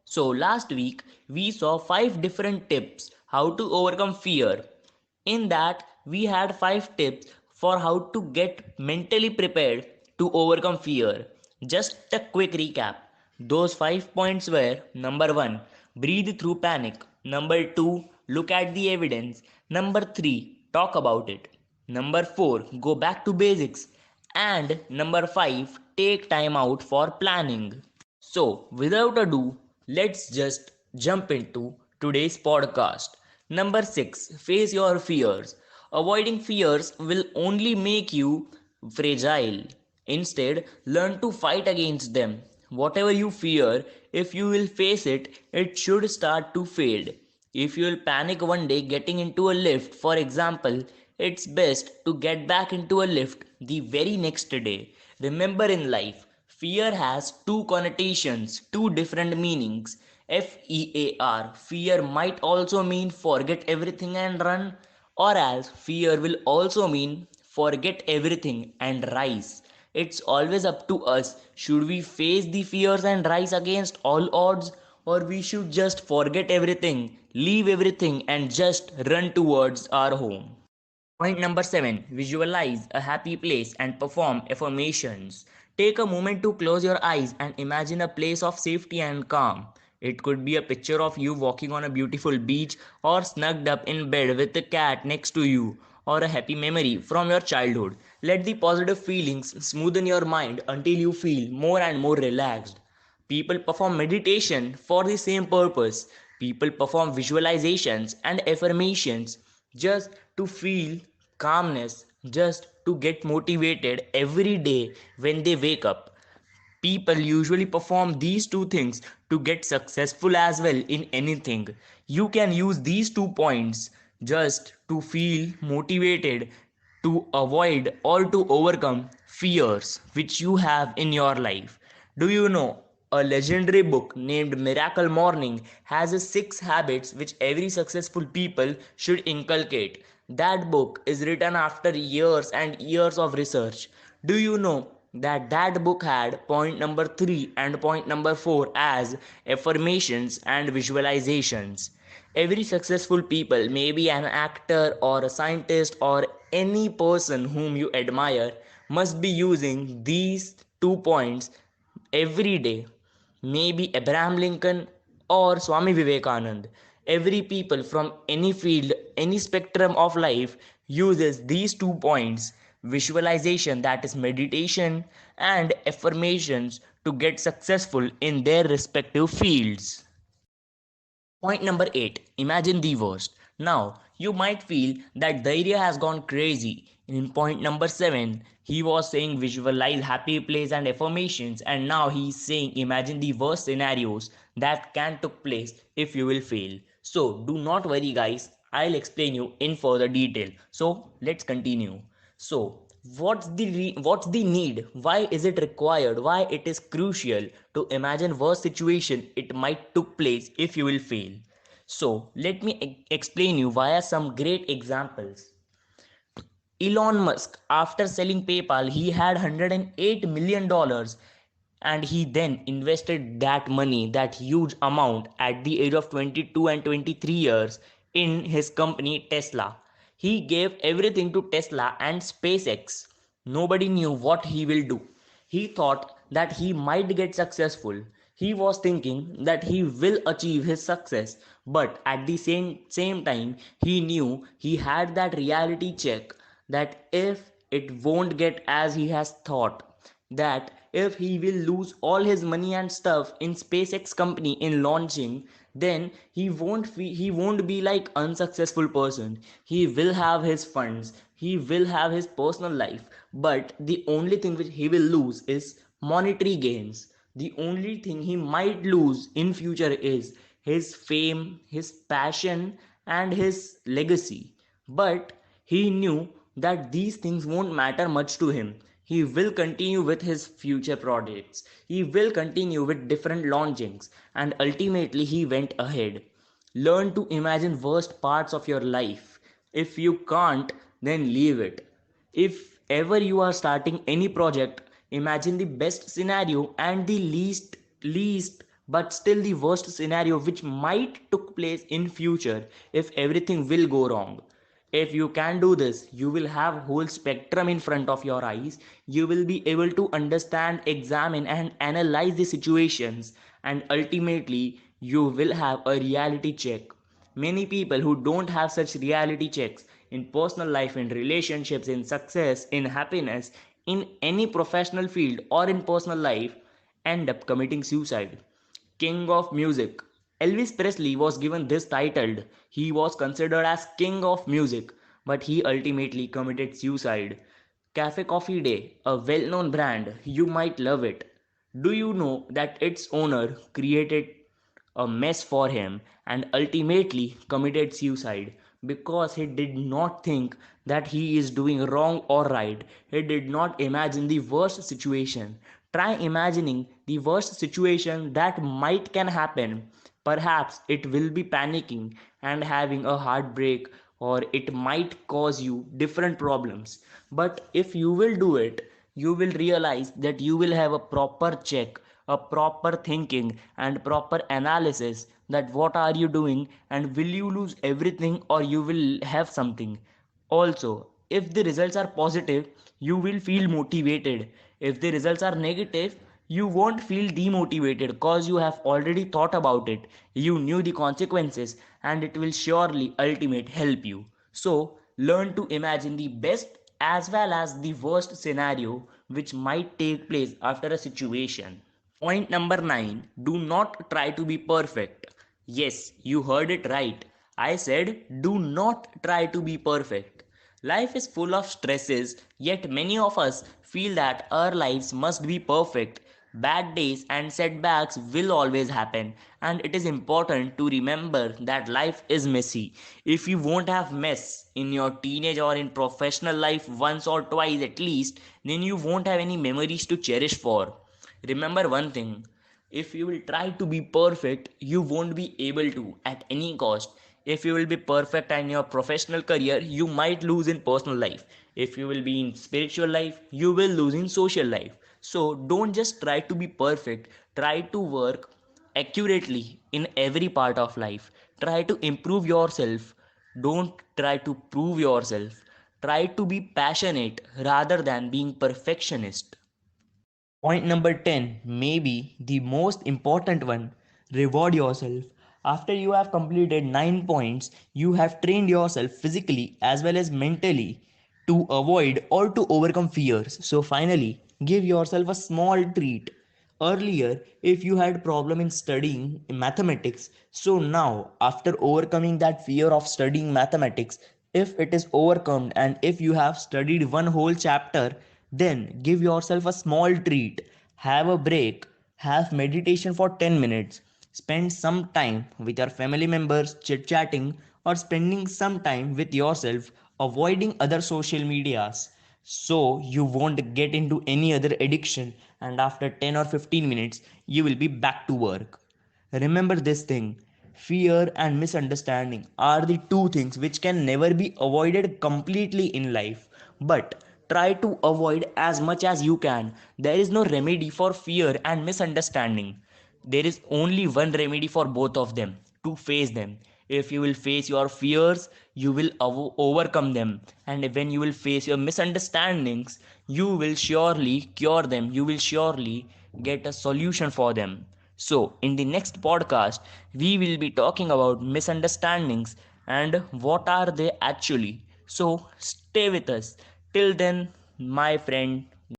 So last week we saw 5 different tips how to overcome fear. In that we had 5 tips for how to get mentally prepared to overcome fear. Just a quick recap. Those 5 points were: number 1, breathe through panic; number 2, look at the evidence; number 3, talk about it; number 4, go back to basics; and number 5, take time out for planning. So, without ado, let's just jump into today's podcast. Number 6, face your fears. Avoiding fears will only make you fragile. Instead, learn to fight against them. Whatever you fear, if you will face it, it should start to fade. If you will panic one day getting into a lift, for example, it's best to get back into a lift the very next day. Remember, in life, fear has two connotations, two different meanings. FEAR, fear might also mean forget everything and run, or else fear will also mean forget everything and rise. It's always up to us. Should we face the fears and rise against all odds, or we should just forget everything, leave everything, and just run towards our home? Point number 7, visualize a happy place and perform affirmations. Take a moment to close your eyes and imagine a place of safety and calm. It could be a picture of you walking on a beautiful beach, or snugged up in bed with a cat next to you, or a happy memory from your childhood. Let the positive feelings smoothen your mind until you feel more and more relaxed. People perform meditation for the same purpose. People perform visualizations and affirmations just to feel calmness, just to get motivated every day when they wake up. People usually perform these two things to get successful as well in anything. You can use these 2 points just to feel motivated, to avoid or to overcome fears which you have in your life. Do you know a legendary book named Miracle Morning has a 6 habits which every successful people should inculcate? That book is written after years and years of research. Do you know that book had point number 3 and point number 4 as affirmations and visualizations? Every successful people, maybe an actor or a scientist or any person whom you admire, must be using these 2 points every day. Maybe Abraham Lincoln or Swami Vivekanand. Every people from any field, any spectrum of life uses these 2 points: visualization, that is meditation, and affirmations to get successful in their respective fields. Point number 8, imagine the worst. Now, you might feel that the area has gone crazy. In point number 7, he was saying visualize happy place and affirmations, and now he is saying imagine the worst scenarios that can took place if you will fail. So, do not worry guys, I'll explain you in further detail. So, let's continue. So, what's the need? Why is it required? Why it is crucial to imagine worst situation it might took place if you will fail? So let me explain you via some great examples. Elon Musk, after selling PayPal, he had $108 million, and he then invested that money, that huge amount, at the age of 22 and 23 years in his company Tesla. He gave everything to Tesla and SpaceX. Nobody knew what he will do. He thought that he might get successful. He was thinking that he will achieve his success, but at the same time, he knew he had that reality check that if it won't get as he has thought, that if he will lose all his money and stuff in SpaceX company in launching, then he won't be like unsuccessful person. He will have his funds, he will have his personal life, but the only thing which he will lose is monetary gains. The only thing he might lose in future is his fame, his passion, and his legacy. But he knew that these things won't matter much to him. He will continue with his future projects. He will continue with different launchings, and ultimately he went ahead. Learn to imagine worst parts of your life. If you can't, then leave it. If ever you are starting any project, imagine the best scenario and the least but still the worst scenario which might took place in future if everything will go wrong. If you can do this, you will have whole spectrum in front of your eyes. You will be able to understand, examine and analyze the situations, and ultimately you will have a reality check. Many people who don't have such reality checks in personal life, in relationships, in success, in happiness, in any professional field or in personal life end up committing suicide. King of music. Elvis Presley was given this title. He was considered as king of music, but he ultimately committed suicide. Cafe Coffee Day, a well known brand, you might love it. Do you know that its owner created a mess for him and ultimately committed suicide because he did not think that he is doing wrong or right. He did not imagine the worst situation. Try imagining the worst situation that might can happen. Perhaps it will be panicking and having a heartbreak, or it might cause you different problems. But if you will do it, you will realize that you will have a proper check, a proper thinking and proper analysis that what are you doing and will you lose everything or you will have something. Also, if the results are positive, you will feel motivated. If the results are negative, you won't feel demotivated because you have already thought about it. You knew the consequences and it will surely ultimate help you. So, learn to imagine the best as well as the worst scenario which might take place after a situation. Point number 9, do not try to be perfect. Yes, you heard it right. I said, do not try to be perfect. Life is full of stresses, yet many of us feel that our lives must be perfect. Bad days and setbacks will always happen, and it is important to remember that life is messy. If you won't have mess in your teenage or in professional life once or twice at least, then you won't have any memories to cherish for. Remember one thing, if you will try to be perfect, you won't be able to at any cost. If you will be perfect in your professional career, you might lose in personal life. If you will be in spiritual life, you will lose in social life. So don't just try to be perfect, try to work accurately in every part of life. Try to improve yourself. Don't try to prove yourself. Try to be passionate rather than being perfectionist. Point number 10, maybe the most important one, reward yourself. After you have completed 9 points, you have trained yourself physically as well as mentally to avoid or to overcome fears. So finally, give yourself a small treat. Earlier, if you had problem in studying mathematics, so now after overcoming that fear of studying mathematics, if it is overcome and if you have studied one whole chapter, then give yourself a small treat. Have a break, have meditation for 10 minutes, spend some time with your family members chit chatting or spending some time with yourself, avoiding other social medias so you won't get into any other addiction, and after 10 or 15 minutes you will be back to work. Remember this thing, fear and misunderstanding are the two things which can never be avoided completely in life, but try to avoid as much as you can. There is no remedy for fear and misunderstanding. There is only one remedy for both of them, to face them. If you will face your fears, you will overcome them. And when you will face your misunderstandings, you will surely cure them. You will surely get a solution for them. So, in the next podcast, we will be talking about misunderstandings and what are they actually. So, stay with us. Till then, my friend,